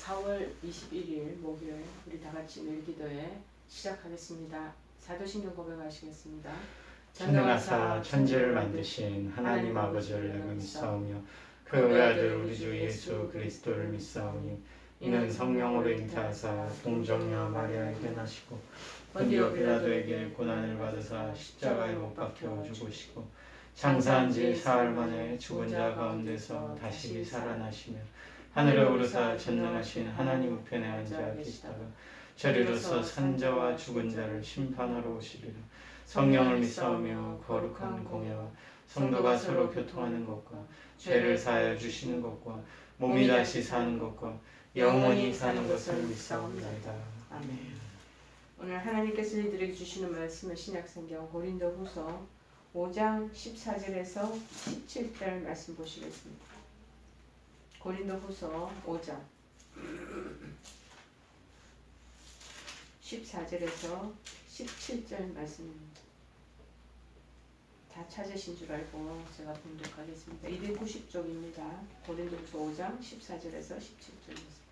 4월 21일 목요일 우리 다같이 늘기도회 시작하겠습니다. 사도신경 고백하시겠습니다. 전능하사 천지를 만드신 하나님 아버지를 내가 믿사오며 그 외아들 우리 주 예수 그리스도를 믿사오니 이는 성령으로 잉태하사 동정녀 마리아에게 나시고 본디오 빌라도에게 고난을 받으사 십자가에 못 박혀 죽으시고 장사한 지 사흘 만에 죽은 자 가운데서 다시 살아나시며 하늘에 오르사 전능하신 하나님 우편에 앉아 계시다가 저리로서 산자와 죽은 자를 심판하러 오시리라. 성령을 믿사오며 거룩한 공예와 성도가 서로 교통하는 것과 죄를 사하여 주시는 것과 몸이 다시 사는 것과 영원히 사는 것을 믿사옵나이다. 아멘. 오늘 하나님께서 저희들에게 주시는 말씀은 신약성경 고린도후서 5장 14절에서 17절 말씀 보시겠습니다. 고린도후서 5장 14절에서 17절 말씀입니다. 다 찾으신 줄 알고 제가 봉독하겠습니다. 290쪽입니다. 고린도후서 5장 14절에서 17절입니다.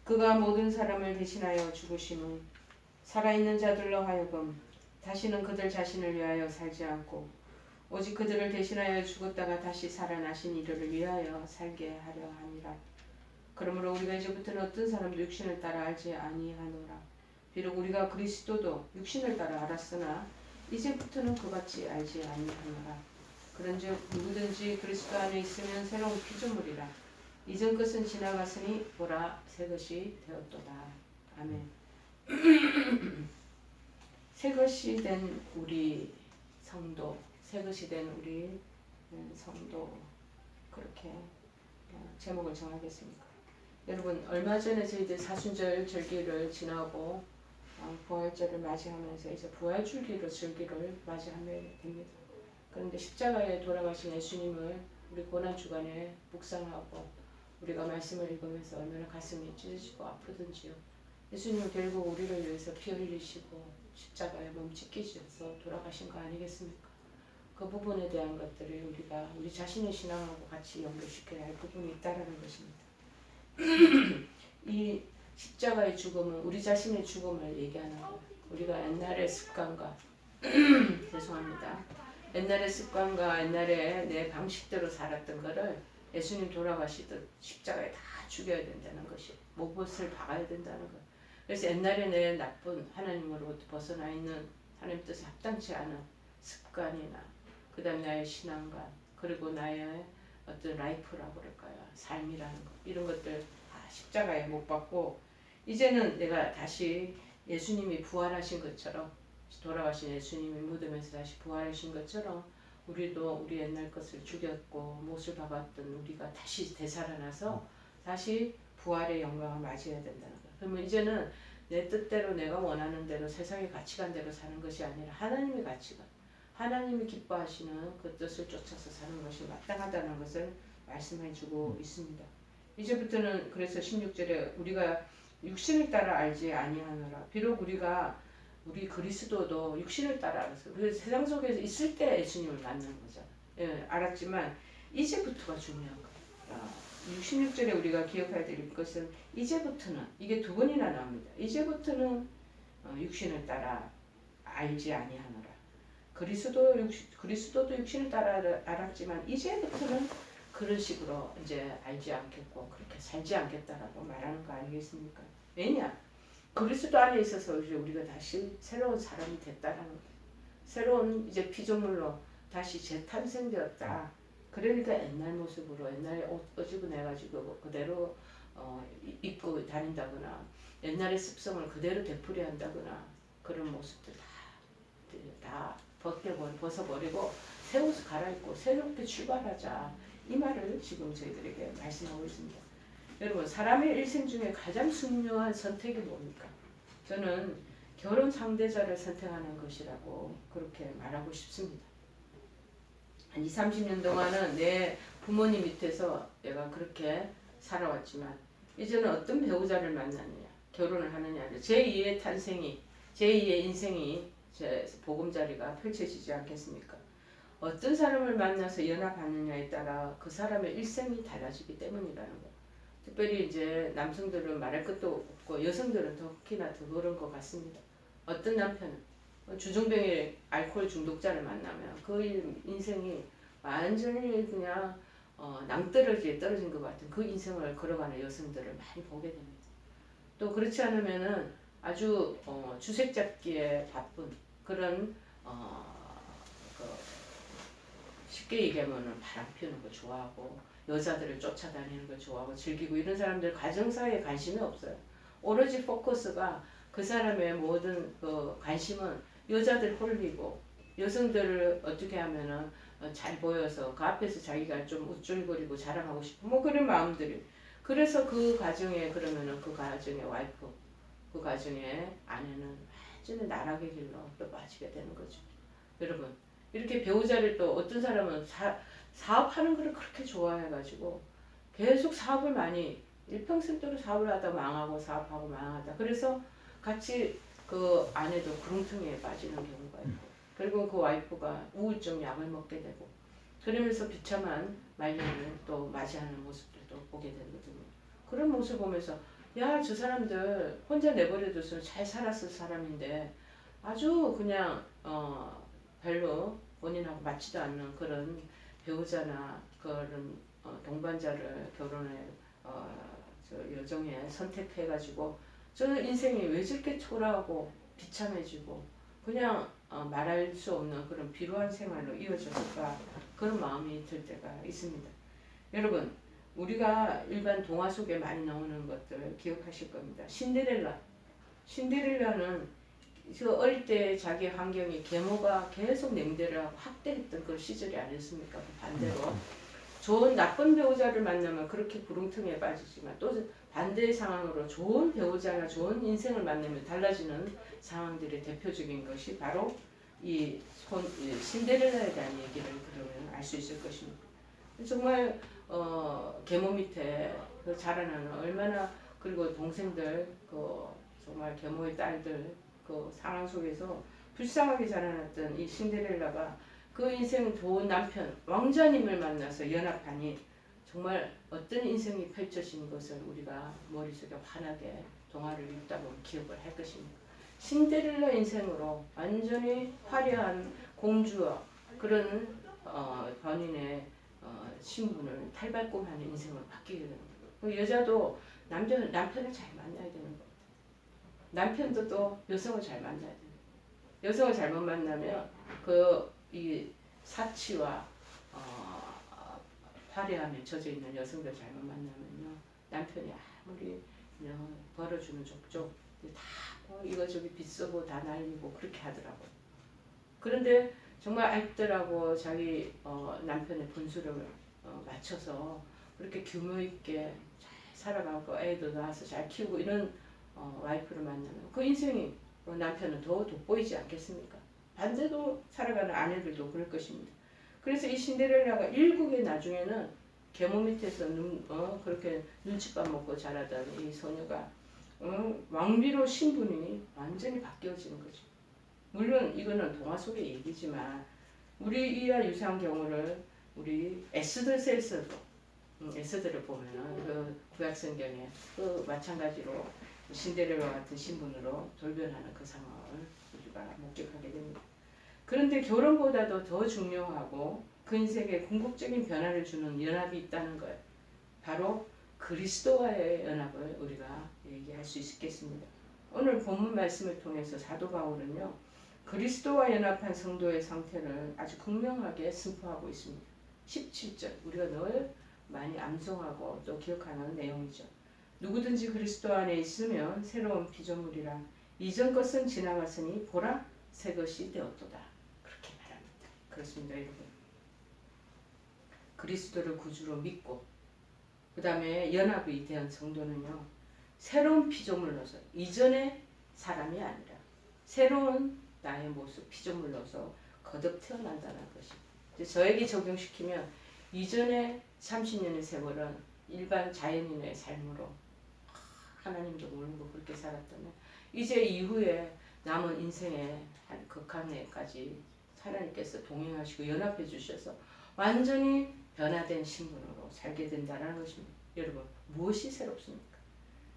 그가 모든 사람을 대신하여 죽으심은 살아있는 자들로 하여금 다시는 그들 자신을 위하여 살지 않고 오직 그들을 대신하여 죽었다가 다시 살아나신 이들을 위하여 살게 하려 함이라. 그러므로 우리가 이제부터는 어떤 사람도 육신을 따라 알지 아니하노라. 비록 우리가 그리스도도 육신을 따라 알았으나 이제부터는 그같이 알지 아니하노라. 그런즉 누구든지 그리스도 안에 있으면 새로운 피조물이라. 이전 것은 지나갔으니 보라 새 것이 되었도다. 아멘. 새 것이 된 우리 성도, 새 것이 된 우리 성도, 그렇게 제목을 정하겠습니다. 여러분, 얼마 전에 저희들 사순절 절기를 지나고 부활절을 맞이하면서 이제 부활주기로 절기를 맞이하면 됩니다. 그런데 십자가에 돌아가신 예수님을 우리 고난주간에 묵상하고 우리가 말씀을 읽으면서 얼마나 가슴이 찢어지고 아프든지요. 예수님은 결국 우리를 위해서 피 흘리시고 십자가에 몸 찢기셔서 돌아가신 거 아니겠습니까? 그 부분에 대한 것들을 우리가 우리 자신의 신앙하고 같이 연결시켜야 할 부분이 있다라는 것입니다. 이 십자가의 죽음은 우리 자신의 죽음을 얘기하는 거예요. 우리가 옛날의 습관과 죄송합니다. 옛날의 습관과 옛날에 내 방식대로 살았던 거를 예수님 돌아가시듯 십자가에 다 죽여야 된다는 것이 못을 박아야 된다는 것. 그래서 옛날에 내 나쁜 하나님으로부터 벗어나 있는 하나님 뜻에 합당치 않은 습관이나 그 다음 나의 신앙관 그리고 나의 어떤 라이프라고 그럴까요? 삶이라는 것 이런 것들 다 십자가에 못 박고 이제는 내가 다시 예수님이 부활하신 것처럼 돌아가신 예수님이 무덤에서 다시 부활하신 것처럼 우리도 우리 옛날 것을 죽였고 못을 박았던 우리가 다시 되살아나서 다시 부활의 영광을 맞이해야 된다는 거예요. 그러면 이제는 내 뜻대로 내가 원하는 대로 세상의 가치관대로 사는 것이 아니라 하나님의 가치관, 하나님이 기뻐하시는 그 뜻을 쫓아서 사는 것이 마땅하다는 것을 말씀해주고 있습니다. 이제부터는 그래서 16절에 우리가 육신을 따라 알지 아니하노라. 비록 우리 그리스도도 육신을 따라 알았어요. 우리 세상 속에서 있을 때 예수님을 만난 거잖아. 예, 알았지만 이제부터가 중요한 거예요. 66절에 우리가 기억해야 될 것은 이제부터는 이게 두 번이나 나옵니다. 이제부터는 육신을 따라 알지 아니하노라. 그리스도도 육신을 따라 알았지만 이제부터는 그런 식으로 이제 알지 않겠고 그렇게 살지 않겠다라고 말하는 거 아니겠습니까? 왜냐? 그리스도 안에 있어서 이제 우리가 다시 새로운 사람이 됐다라는 거예요. 새로운 이제 피조물로 다시 재탄생되었다. 그러니까 옛날 모습으로 옛날에 옷 끄집어내가지고 그대로 입고 다닌다거나 옛날의 습성을 그대로 되풀이한다거나 그런 모습들 다 벗어버리고 새 옷을 갈아입고 새롭게 출발하자. 이 말을 지금 저희들에게 말씀하고 있습니다. 여러분, 사람의 일생 중에 가장 중요한 선택이 뭡니까? 저는 결혼 상대자를 선택하는 것이라고 그렇게 말하고 싶습니다. 한 20, 30년 동안은 내 부모님 밑에서 내가 그렇게 살아왔지만 이제는 어떤 배우자를 만나느냐, 결혼을 하느냐, 제2의 탄생이, 제2의 인생이 제 보금자리가 펼쳐지지 않겠습니까? 어떤 사람을 만나서 연합하느냐에 따라 그 사람의 일생이 달라지기 때문이라는 거예요. 특별히 이제 남성들은 말할 것도 없고 여성들은 특히나 더 그런 것 같습니다. 어떤 남편은 주정뱅이 알코올 중독자를 만나면 그 인생이 완전히 그냥 낭떠러지에 떨어진 것 같은 그 인생을 걸어가는 여성들을 많이 보게 됩니다. 또 그렇지 않으면은 아주 주색 잡기에 바쁜 그런 그 쉽게 얘기하면은 바람 피우는 거 좋아하고 여자들을 쫓아다니는 걸 좋아하고 즐기고 이런 사람들 가정사에 관심이 없어요. 오로지 포커스가 그 사람의 모든 그 관심은 여자들 홀리고 여성들을 어떻게 하면은 잘 보여서 그 앞에서 자기가 좀 우쭐거리고 자랑하고 싶고 뭐 그런 마음들이. 그래서 그 가정에 그러면은 그 가정의 와이프, 그 가정의 아내는 완전히 나락의 길로 또 빠지게 되는 거죠. 여러분 이렇게 배우자를 또 어떤 사람은 사업하는 걸 그렇게 좋아해가지고 계속 사업을 많이 일평생도록 사업을 하다 망하고 사업하고 망하다. 그래서 같이 그 아내도 구렁텅이에 빠지는 경우가 있고 그리고 그 와이프가 우울증 약을 먹게 되고 그러면서 비참한 말년을 또 맞이하는 모습들도 보게 되거든요. 그런 모습을 보면서 야, 저 사람들 혼자 내버려둬서 잘 살았을 사람인데 아주 그냥 별로 본인하고 맞지도 않는 그런 배우자나 그런 동반자를 결혼에 저 여정에 선택해가지고 저는 인생이 왜 저렇게 초라하고 비참해지고 그냥 말할 수 없는 그런 비루한 생활로 이어졌을까 그런 마음이 들 때가 있습니다. 여러분 우리가 일반 동화 속에 많이 나오는 것들 기억하실 겁니다. 신데렐라는 그 어릴 때 자기 환경이 계모가 계속 냉대를 하고 학대했던 그 시절이 아니었습니까? 그 반대로 좋은 나쁜 배우자를 만나면 그렇게 구렁텅이에 빠지지만 또 반대의 상황으로 좋은 배우자나 좋은 인생을 만나면 달라지는 상황들의 대표적인 것이 바로 이 신데렐라에 대한 얘기를 그러면 알 수 있을 것입니다. 정말 계모 밑에 그 자라나는 얼마나 그리고 동생들 그 정말 계모의 딸들 그 상황 속에서 불쌍하게 자라났던 이 신데렐라가 그 인생 좋은 남편 왕자님을 만나서 연합하니 정말 어떤 인생이 펼쳐진 것을 우리가 머릿속에 환하게 동화를 읽다 보면 기억을 할 것입니다. 신데렐라 인생으로 완전히 화려한 공주와 그런 본인의 신분을 탈바꿈하는 인생으로 바뀌게 되는 거예요. 그 여자도 남편을 잘 만나야 되는 거예요. 남편도 또 여성을 잘 만나야 돼요. 여성을 잘못 만나면 이 사치와 화려함에 젖어 있는 여성들 잘못 만나면요 남편이 아무리 벌어주는 족족 다 이거저기 빚쓰고 다 날리고 그렇게 하더라고요. 그런데 정말 알뜰하고 자기 남편의 분수를 맞춰서 그렇게 규모 있게 잘 살아가고 애도 낳아서 잘 키우고 이런 와이프를 만나면 그 인생이 남편은 더 돋보이지 않겠습니까? 반대로 살아가는 아내들도 그럴 것입니다. 그래서 이 신데렐라가 일국의 나중에는 계모 밑에서 그렇게 눈칫밥 먹고 자라던 이 소녀가 왕비로 신분이 완전히 바뀌어지는 거죠. 물론 이거는 동화 속의 얘기지만 우리 이와 유사한 경우를 우리 에스더서에서도 에스더를 보면은 그 구약 성경에 그 마찬가지로 신데렐라와 같은 신분으로 돌변하는 그 상황을 우리가 목격하게 됩니다. 그런데 결혼보다도 더 중요하고 그 인생에 궁극적인 변화를 주는 연합이 있다는 거예요. 바로 그리스도와의 연합을 우리가 얘기할 수 있겠습니다. 오늘 본문 말씀을 통해서 사도 바울은요. 그리스도와 연합한 성도의 상태를 아주 극명하게 선포하고 있습니다. 17절 우리가 늘 많이 암송하고 또 기억하는 내용이죠. 누구든지 그리스도 안에 있으면 새로운 피조물이라 이전 것은 지나갔으니 보라 새 것이 되었도다. 그렇게 말합니다. 그렇습니다, 여러분. 그리스도를 구주로 믿고 그 다음에 연합이 된 성도는요. 새로운 피조물로서 이전의 사람이 아니라 새로운 나의 모습 피조물로서 거듭 태어난다는 것입니다. 저에게 적용시키면 이전의 30년의 세월은 일반 자연인의 삶으로 하나님도 모르고 그렇게 살았다면 이제 이후에 남은 인생의 한 극한에까지 하나님께서 동행하시고 연합해 주셔서 완전히 변화된 신분으로 살게 된다는 것입니다. 여러분 무엇이 새롭습니까?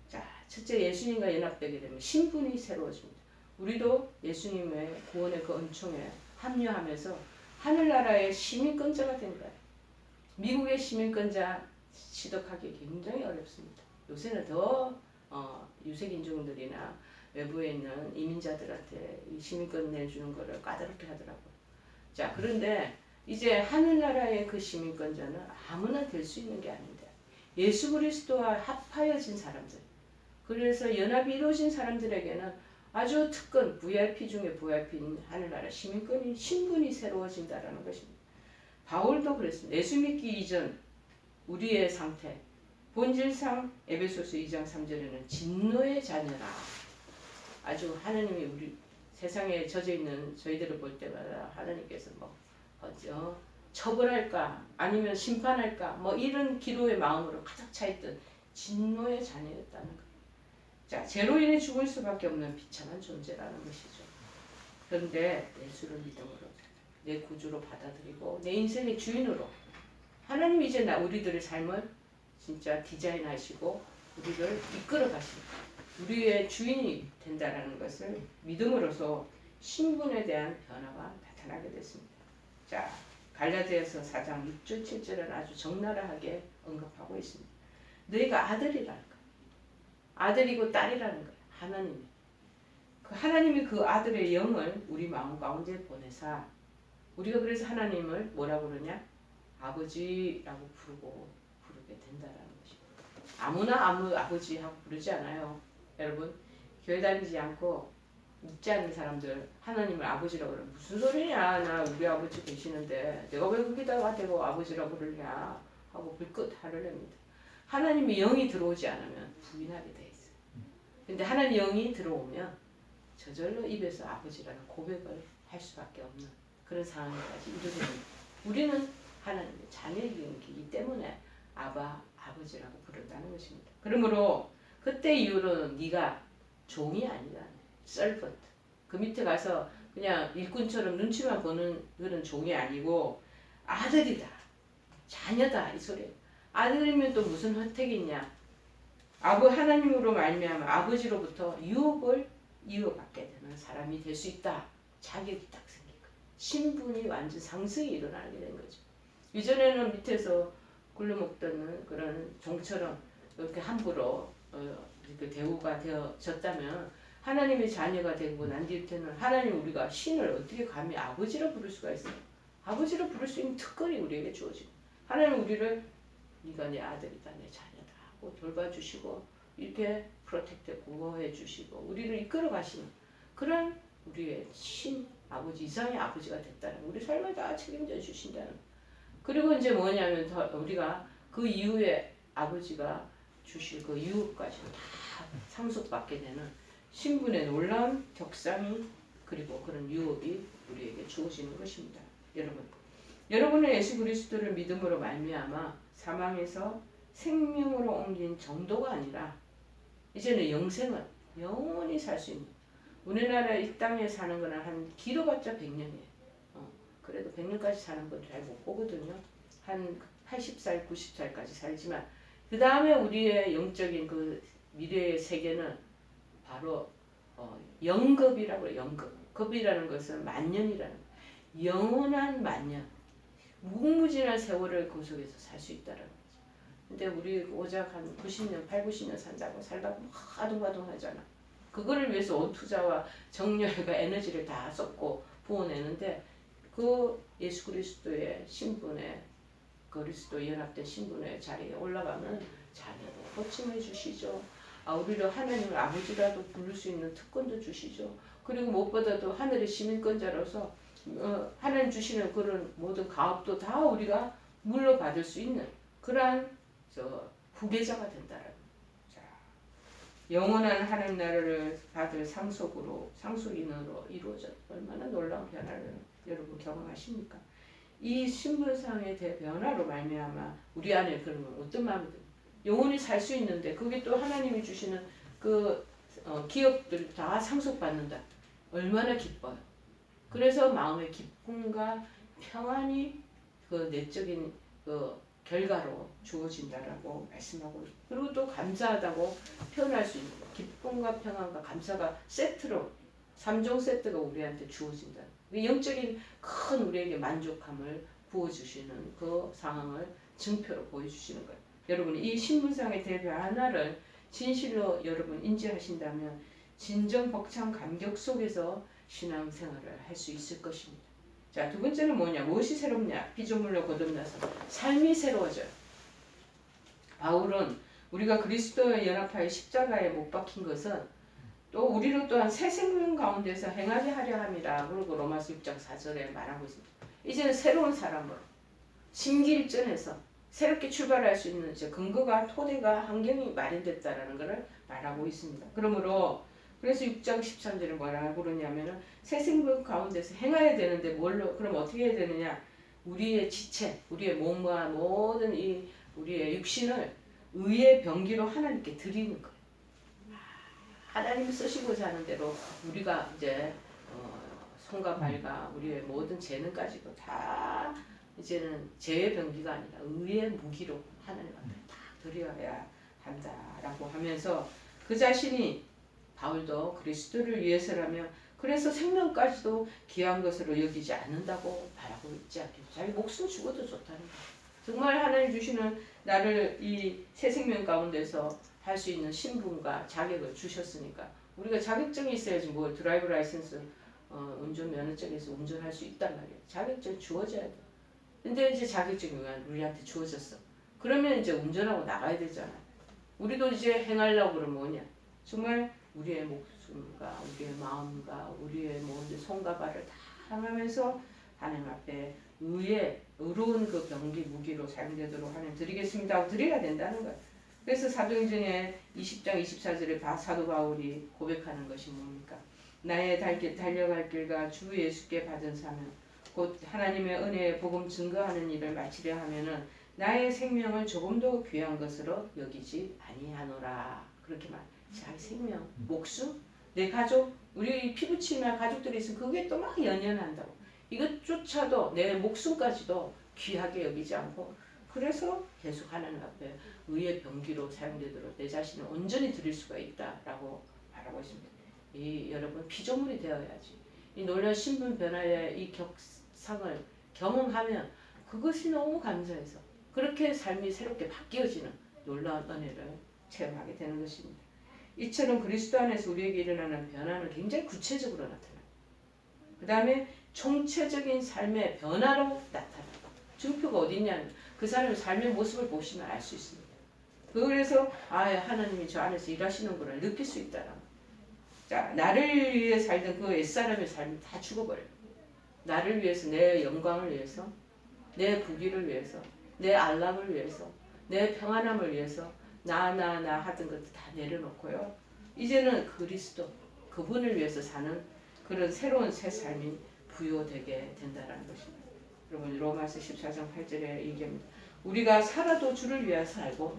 자, 첫째 예수님과 연합되게 되면 신분이 새로워집니다. 우리도 예수님의 구원의 그 은총에 합류하면서 하늘나라의 시민권자가 된 거예요. 미국의 시민권자 취득하기 굉장히 어렵습니다. 요새는 더 유색인종들이나 외부에 있는 이민자들한테 이 시민권 내주는 거를 까다롭게 하더라고요. 자, 그런데 이제 하늘나라의 그 시민권자는 아무나 될 수 있는 게 아닌데 예수 그리스도와 합하여진 사람들, 그래서 연합이 이루어진 사람들에게는 아주 특권, VIP 중에 VIP인 하늘나라 시민권이 신분이 새로워진다라는 것입니다. 바울도 그랬습니다. 예수 믿기 이전 우리의 상태, 본질상 에베소서 2장 3절에는 진노의 자녀라. 아주 하나님이 우리 세상에 젖어 있는 저희들을 볼 때마다 하나님께서 처벌할까 아니면 심판할까 이런 기도의 마음으로 가득 차 있던 진노의 자녀였다는 거예요. 자, 죄로 인해 죽을 수밖에 없는 비참한 존재라는 것이죠. 그런데 예수를 믿음으로 내 구주로 받아들이고 내 인생의 주인으로 하나님이 이제 우리들의 삶을 진짜 디자인하시고 우리를 이끌어 가십니다. 우리의 주인이 된다는 것을 믿음으로써 신분에 대한 변화가 나타나게 됐습니다. 자, 갈라디아서 4장 6절 7절은 아주 적나라하게 언급하고 있습니다. 너희가 아들이라는 거예요. 아들이고 딸이라는 거예요. 하나님이 그 아들의 영을 우리 마음 가운데 보내사 우리가 그래서 하나님을 뭐라고 그러냐? 아버지라고 부르게 된다라는 것입니다. 아무나 아버지하고 부르지 않아요. 여러분, 교회 다니지 않고 믿지 않는 사람들 하나님을 아버지라고 그러면 무슨 소리냐? 나 우리 아버지 계시는데 내가 왜 거기다가 대고 아버지라고 그러냐? 하고 불끝 화를 냅니다. 하나님의 영이 들어오지 않으면 부인하게 돼 있어요. 근데 하나님의 영이 들어오면 저절로 입에서 아버지라는 고백을 할 수밖에 없는 그런 상황까지 이르릅니다. 우리는 하나님의 자녀이기 때문에 아버지라고 부른다는 것입니다. 그러므로 그때 이후로는 네가 종이 아니다. servant. 그 밑에 가서 그냥 일꾼처럼 눈치만 보는 그런 종이 아니고 아들이다. 자녀다. 이 소리예요. 아들이면 또 무슨 혜택이 있냐? 하나님으로 말미암아 아버지로부터 유업을 이어받게 되는 사람이 될 수 있다. 자격이 딱 생긴 거예요. 신분이 완전 상승이 일어나게 된 거죠. 이전에는 밑에서 굴러먹던 그런 종처럼 이렇게 함부로 이렇게 대우가 되어졌다면 하나님의 자녀가 되고 난 뒤부터는 하나님 우리가 신을 어떻게 감히 아버지로 부를 수가 있어요? 아버지로 부를 수 있는 특권이 우리에게 주어지고 하나님 우리를 네가 내 아들이다 내 자녀다 하고 돌봐주시고 이렇게 프로텍트 보호해 주시고 우리를 이끌어 가시는 그런 우리의 신 아버지 이상의 아버지가 됐다는 우리 삶을 다 책임져 주신다는 그리고 이제 뭐냐면 우리가 그 이후에 아버지가 주실 그 유업까지 다 상속받게 되는 신분의 놀라운 격상이 그리고 그런 유업이 우리에게 주어지는 것입니다. 여러분은 예수 그리스도를 믿음으로 말미암아 사망에서 생명으로 옮긴 정도가 아니라 이제는 영생은 영원히 살 수 있는 우리나라 이 땅에 사는 거는 한 길어봤자 100년이에요. 그래도 100년까지 사는 건 잘 못 보거든요. 한 80살, 90살까지 살지만 그 다음에 우리의 영적인 그 미래의 세계는 바로 영급이라고 해요. 영급. 급이라는 것은 만년이라는 거예요. 영원한 만년. 무궁무진한 세월을 그 속에서 살 수 있다는 거죠. 근데 우리 오작 한 90년, 8, 90년 살다가 막 아둥바둥하잖아. 그거를 위해서 온 투자와 정열과 에너지를 다 쏟고 부어내는데 그 예수 그리스도의 신분에 그리스도 연합된 신분의 자리에 올라가면 자녀도 호칭해 주시죠. 우리를 하나님을 아버지라도 부를 수 있는 특권도 주시죠. 그리고 무엇보다도 하늘의 시민권자로서 하나님 주시는 그런 모든 가업도 다 우리가 물려받을 수 있는 그러한 후계자가 된다라는 자, 영원한 하나님 나라를 받을 상속인으로 이루어져 얼마나 놀라운 변화를 여러분 경험하십니까? 이 신분상의 대변화로 말미암아 우리 안에 그러면 어떤 마음이 듭니까? 영원히 살 수 있는데 그게 또 하나님이 주시는 그 기업들이 다 상속받는다. 얼마나 기뻐요. 그래서 마음의 기쁨과 평안이 그 내적인 그 결과로 주어진다라고 말씀하고 그리고 또 감사하다고 표현할 수 있는 기쁨과 평안과 감사가 세트로 3종 세트가 우리한테 주어진다. 영적인 큰 우리에게 만족함을 부어주시는 그 상황을 증표로 보여주시는 거예요. 여러분 이 신분상의 대표 하나를 진실로 여러분 인지하신다면 진정 벅찬 감격 속에서 신앙생활을 할 수 있을 것입니다. 자, 두 번째는 뭐냐? 무엇이 새롭냐? 피조물로 거듭나서 삶이 새로워져요. 바울은 우리가 그리스도의 연합하여 십자가에 못 박힌 것은 또 우리로 또한 새 생명 가운데서 행하게 하려 함이라. 그리고 로마서 6장 4절에 말하고 있습니다. 이제는 새로운 사람으로 심기일전에서 새롭게 출발할 수 있는 근거가 토대가 환경이 마련됐다라는 것을 말하고 있습니다. 그러므로 그래서 6장 13절에 뭐라고 그러냐면은 새 생명 가운데서 행해야 되는데 뭘로 그럼 어떻게 해야 되느냐? 우리의 지체, 우리의 몸과 모든 이 우리의 육신을 의의 병기로 하나님께 드리는 거예요. 하나님 쓰시고자 하는 대로 우리가 이제 손과 발과 우리의 모든 재능까지도 다 이제는 죄의 병기가 아니라 의의 무기로 하나님 앞에 다 드려야 한다라고 하면서 그 자신이 바울도 그리스도를 위해서라며 그래서 생명까지도 귀한 것으로 여기지 않는다고 말하고 있지 않겠죠. 자기 목숨 죽어도 좋다는 거예요. 정말 하나님 주시는 나를 이 새 생명 가운데서 할 수 있는 신분과 자격을 주셨으니까 우리가 자격증이 있어야지 뭐 드라이브 라이센스 운전 면허증에서 운전할 수 있단 말이에요. 자격증 주어져야 돼. 근데 이제 자격증이 우리한테 주어졌어. 그러면 이제 운전하고 나가야 되잖아. 우리도 이제 행하려고 그러면 뭐냐? 정말 우리의 목숨과 우리의 마음과 우리의 모든 손과 발을 다 향하면서 하나님 앞에 의로운 그 병기 무기로 사용되도록 하나님 드리겠습니다 하고 드려야 된다는 거예요. 그래서 사도행전의 20장 24절에 사도 바울이 고백하는 것이 뭡니까? 나의 달려갈 길과 주 예수께 받은 사명 곧 하나님의 은혜의 복음 증거하는 일을 마치려 하면은 나의 생명을 조금도 귀한 것으로 여기지 아니하노라. 그렇게 말. 자기 생명, 목숨, 내 가족, 우리 피부치나 가족들이 있으면 그게 또 막 연연한다고. 이것조차도 내 목숨까지도 귀하게 여기지 않고 그래서 계속 하나님 앞에 의의 병기로 사용되도록 내 자신을 온전히 드릴 수가 있다라고 말하고 있습니다. 이 여러분 피조물이 되어야지. 이 놀라운 신분 변화의 이 격상을 경험하면 그것이 너무 감사해서 그렇게 삶이 새롭게 바뀌어지는 놀라운 은혜를 체험하게 되는 것입니다. 이처럼 그리스도 안에서 우리에게 일어나는 변화는 굉장히 구체적으로 나타나요. 그 다음에 총체적인 삶의 변화로 나타나요. 증표가 어디 있냐면 그 사람의 삶의 모습을 보시면 알 수 있습니다. 그래서 하나님이 저 안에서 일하시는구나 느낄 수 있다라고. 자, 나를 위해 살던 그 옛사람의 삶이 다 죽어버려요. 나를 위해서, 내 영광을 위해서, 내 부귀를 위해서, 내 안락을 위해서, 내 평안함을 위해서 나 하던 것도 다 내려놓고요. 이제는 그리스도, 그분을 위해서 사는 그런 새로운 새 삶이 부여되게 된다는 것입니다. 여러분 로마서 14장 8절에 얘기합니다. 우리가 살아도 주를 위하여 살고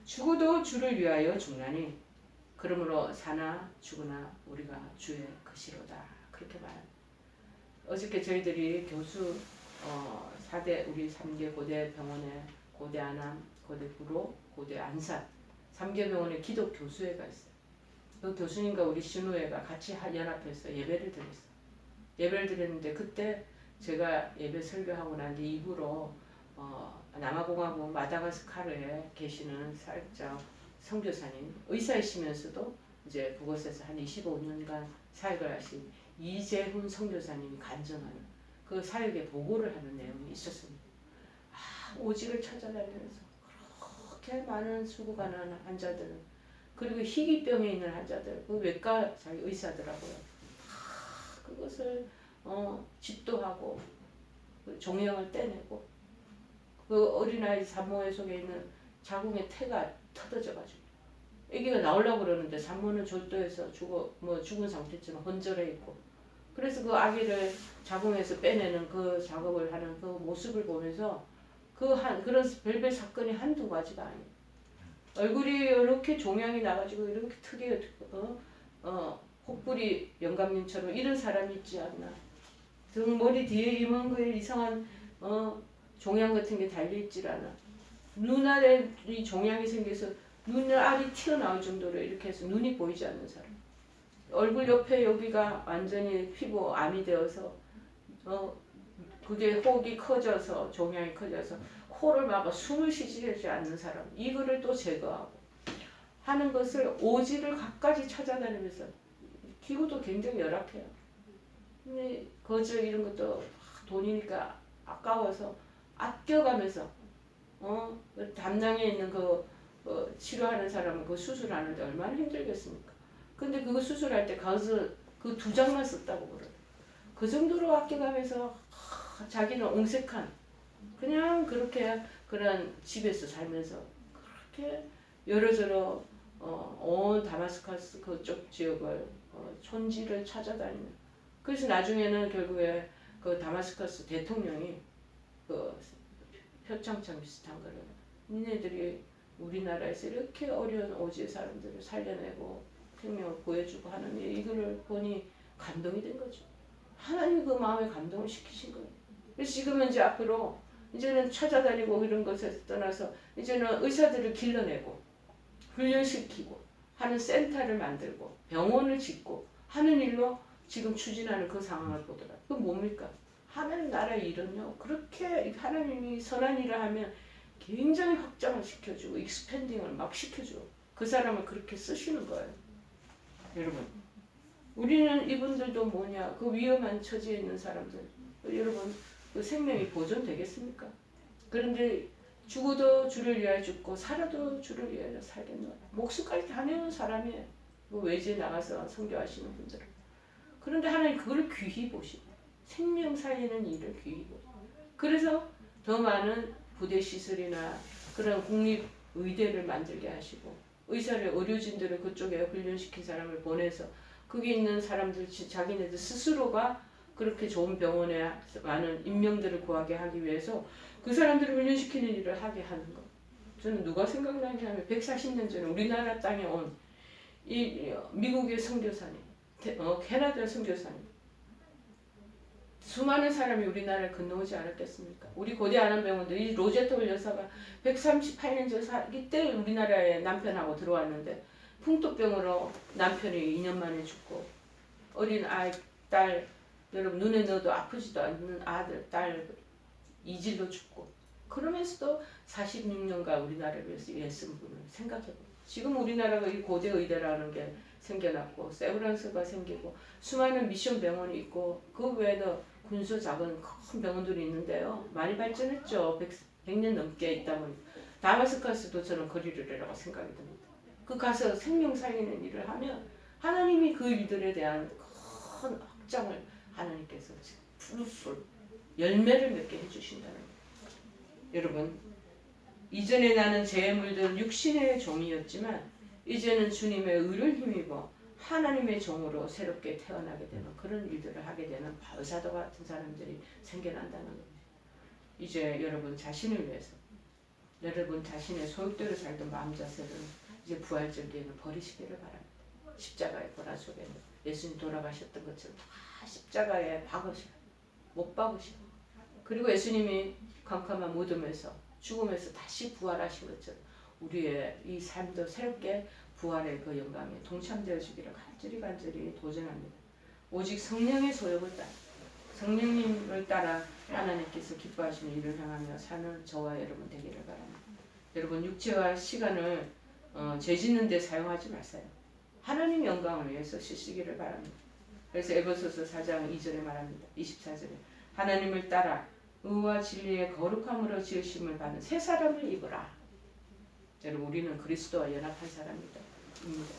죽어도 주를 위하여 죽나니 그러므로 사나 죽으나 우리가 주의 것이로다. 그렇게 말합니다. 어저께 저희들이 교수 4대 우리 3개 고대 병원에 고대 안암, 고대 구로, 고대 안산 3개 병원에 기독 교수회가 있어요. 그 교수님과 우리 신우회가 같이 연합해서 예배를 드렸어요. 예배를 드렸는데 그때 제가 예배 설교하고 난 뒤 이후로 남아공화국 마다가스카르에 계시는 살짝 선교사님 의사이시면서도 이제 그곳에서 한 25년간 사역을 하신 이재훈 선교사님이 간증하는 그 사역에 보고를 하는 내용이 있었습니다. 오직을 찾아다니면서 그렇게 많은 수고가 나는 환자들 그리고 희귀병에 있는 환자들 그 외과 자기 의사더라고요. 그것을 집도하고 그 종양을 떼내고 그 어린아이 산모의 속에 있는 자궁의 태가 터져가지고 아기가 나오려고 그러는데 산모는 절도해서 죽은 상태처럼 혼절해 있고 그래서 그 아기를 자궁에서 빼내는 그 작업을 하는 그 모습을 보면서 그런 별별 사건이 한두 가지가 아니에요. 얼굴이 이렇게 종양이 나가지고 이렇게 특이해 혹부리 영감님처럼 이런 사람이 있지 않나. 등 머리 뒤에 이만한 거에 이상한 종양 같은 게 달려있질 않아. 눈알에 이 종양이 생겨서 눈알이 튀어나올 정도로 이렇게 해서 눈이 보이지 않는 사람. 얼굴 옆에 여기가 완전히 피부 암이 되어서 그게 혹이 커져서 종양이 커져서 코를 막아 숨을 쉬지 않는 사람. 이거를 또 제거하고 하는 것을 오지를 갖가지 찾아다니면서 기구도 굉장히 열악해요. 근데 거저 이런 것도 돈이니까 아까워서 아껴가면서 담낭에 있는 치료하는 사람은 그 수술하는데 얼마나 힘들겠습니까? 근데 그거 수술할 때 가서 그 2장만 썼다고 그래요. 그 정도로 아껴가면서 자기는 옹색한 그냥 그렇게 그런 집에서 살면서 그렇게 여러저러 온 다마스커스 그쪽 지역을 촌지를 찾아다니는. 그래서 나중에는 결국에 그 다마스커스 대통령이 그 표창장 비슷한 거를 니네들이 우리나라에서 이렇게 어려운 오지의 사람들을 살려내고 생명을 보여주고 하는 이거를 보니 감동이 된 거죠. 하나님이 그 마음에 감동을 시키신 거예요. 그래서 지금은 이제 앞으로 이제는 찾아다니고 이런 것에서 떠나서 이제는 의사들을 길러내고 훈련시키고 하는 센터를 만들고 병원을 짓고 하는 일로 지금 추진하는 그 상황을 보더라. 그건 뭡니까? 하나님 나라의 일은요. 그렇게 하나님이 선한 일을 하면 굉장히 확장을 시켜주고 익스펜딩을 막 시켜줘. 그 사람을 그렇게 쓰시는 거예요. 여러분. 우리는 이분들도 뭐냐. 그 위험한 처지에 있는 사람들. 여러분 그 생명이 보존되겠습니까? 그런데 죽어도 주를 위하여 죽고 살아도 주를 위하여 살겠노라. 목숨까지 다 내는 사람이에요. 그 외지에 나가서 선교하시는 분들은. 그런데 하나님 그걸 귀히 보시고 생명 살리는 일을 귀히 보시고 그래서 더 많은 부대 시설이나 그런 국립의대를 만들게 하시고 의사를 의료진들을 그쪽에 훈련시킨 사람을 보내서 거기 있는 사람들 자기네들 스스로가 그렇게 좋은 병원에 많은 인명들을 구하게 하기 위해서 그 사람들을 훈련시키는 일을 하게 하는 것. 저는 누가 생각나게 하면 140년 전에 우리나라 땅에 온 이 미국의 선교사님, 캐나다 선교사님. 수많은 사람이 우리나라에 건너오지 않았겠습니까? 우리 고대 안암병원도 이 로제톨 여사가 138년 전 이때 우리나라에 남편하고 들어왔는데 풍토병으로 남편이 2년 만에 죽고 어린 아이, 딸, 여러분 눈에 넣어도 아프지도 않는 아들, 딸 이질로 죽고 그러면서도 46년간 우리나라를 위해서 애쓴 분을 생각해보고 지금 우리나라가 이 고대 의대라는 게 생겨났고 세브란스가 생기고 수많은 미션 병원이 있고 그 외에도 군소 작은 큰 병원들이 있는데요. 많이 발전했죠. 100년 넘게 있다 보니 다마스커스도 저는 거리를이라고 생각이 듭니다. 그 가서 생명 살리는 일을 하면 하나님이 그 일들에 대한 큰 확장을 하나님께서 풀풀 열매를 맺게 해주신다는 거예요. 여러분 이전에 나는 죄에 물든 육신의 종이었지만 이제는 주님의 의를 힘입어 하나님의 종으로 새롭게 태어나게 되는 그런 일들을 하게 되는 바울사도 같은 사람들이 생겨난다는 겁니다. 이제 여러분 자신을 위해서 여러분 자신의 소욕대로 살던 마음 자세를 이제 부활적 계획을 버리시기를 바랍니다. 십자가의 고난 속에 예수님 돌아가셨던 것처럼 다 십자가에 박으시고 못 박으시고 그리고 예수님이 캄캄한 무덤에서 죽음에서 다시 부활하신 것처럼 우리의 이 삶도 새롭게 부활의 그 영광에 동참되어 주기를 간절히 도전합니다. 오직 성령의 소욕을 따라 성령님을 따라 하나님께서 기뻐하시는 일을 향하며 사는 저와 여러분 되기를 바랍니다. 여러분 육체와 시간을 죄 짓는 데 사용하지 마세요. 하나님 영광을 위해서 쓰시기를 바랍니다. 그래서 에베소서 4장 2절에 말합니다. 24절에 하나님을 따라 의와 진리의 거룩함으로 지으심을 받는 새 사람을 입으라. 여러분 우리는 그리스도와 연합한 사람입니다.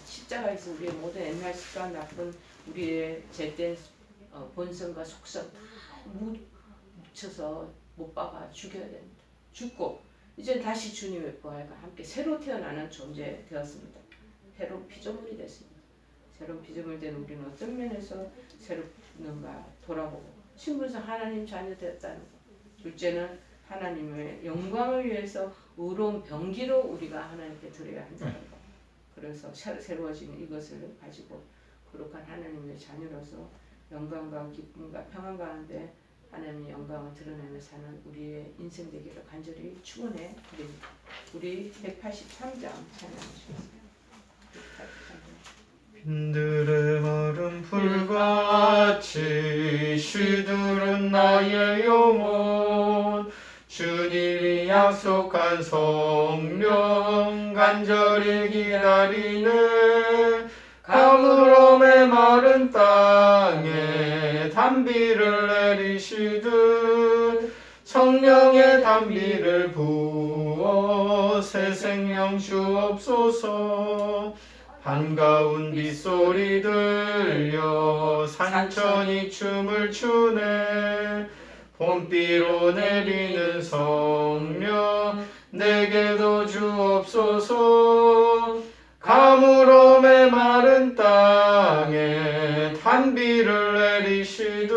십자가에서 우리의 모든 옛날 습관 나쁜 우리의 죄된 본성과 속성 다 묻혀서 못 박아 죽여야 됩니다. 죽고 이제 다시 주님의 부활과 함께 새로 태어나는 존재 되었습니다. 새로운 피조물이 됐습니다. 새로운 피조물 된 우리는 어떤 면에서 새롭는가 돌아보고 신분상 하나님 자녀 되었다는 것. 둘째는 하나님의 영광을 위해서 의로운 병기로 우리가 하나님께 드려야 한다는 것. 그래서 새로워지는 이것을 가지고 거룩한 하나님의 자녀로서 영광과 기쁨과 평안 가운데 하나님의 영광을 드러내며 사는 우리의 인생 되기를 간절히 축원해 드립니다. 우리 183장 찬양하시겠습니다. 183장. 빈들의 마른 불같이 시들은 나의 영혼 주님이 약속한 성령 간절히 기다리네 가물어 메마른 땅에 단비를 내리시듯 성령의 단비를 부어 새 생명 주옵소서 한가운 빗소리 들려 산천이 춤을 추네 봄비로 내리는 성령 내게도 주옵소서 가물어 메마른 땅에 단비를 내리시듯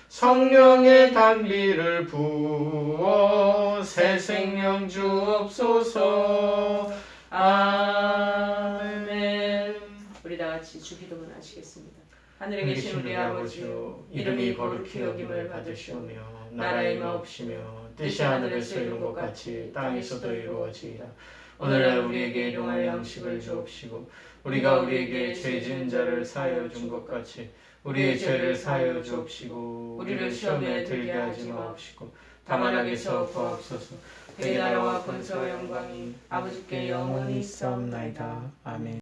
성령의 단비를 부어 새 생명 주옵소서 아멘. 우리 다 같이 주 기도문 하시겠습니다. 하늘에 계신 우리 아버지요 이름이 거룩히 여김을 받으시오며 나라의 마옵시며 뜻이 하늘에서 이룬 것 같이 땅에서도 이루어지이다. 오늘날 우리에게 일용할 양식을 주옵시고 우리가 우리에게 죄 지은 자를 사하여 준 것 같이 우리의 죄를 사하여 주옵시고 우리를 시험에 들게 하지 마옵시고 다만 악에서 구하옵소서. 대개 나라와 권세와 영광이 아버지께 영원히 있사옵나이다. 아멘.